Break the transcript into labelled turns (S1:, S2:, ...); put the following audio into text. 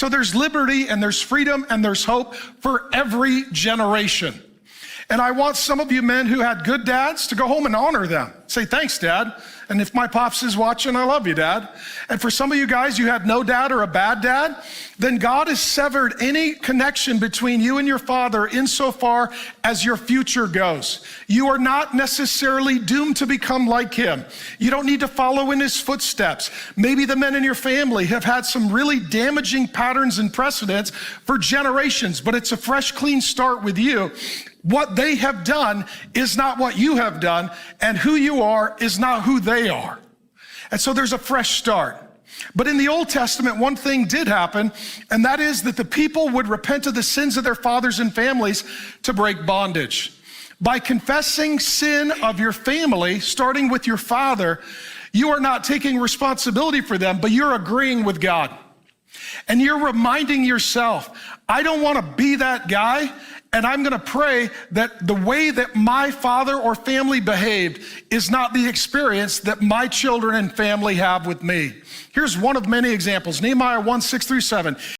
S1: So there's liberty and there's freedom and there's hope for every generation. And I want some of you men who had good dads to go home and honor them. Say, thanks, Dad. And if my pops is watching, I love you, Dad. And for some of you guys, you had no dad or a bad dad, then God has severed any connection between you and your father insofar as your future goes. You are not necessarily doomed to become like him. You don't need to follow in his footsteps. Maybe the men in your family have had some really damaging patterns and precedents for generations, but it's a fresh, clean start with you. What they have done is not what you have done, and who you are is not who they are. And so there's a fresh start. But in the Old Testament, one thing did happen, and that is that the people would repent of the sins of their fathers and families to break bondage. By confessing sin of your family, starting with your father, you are not taking responsibility for them, but you're agreeing with God. And you're reminding yourself, I don't want to be that guy, and I'm going to pray that the way that my father or family behaved is not the experience that my children and family have with me. Here's one of many examples. Nehemiah 1:6-7.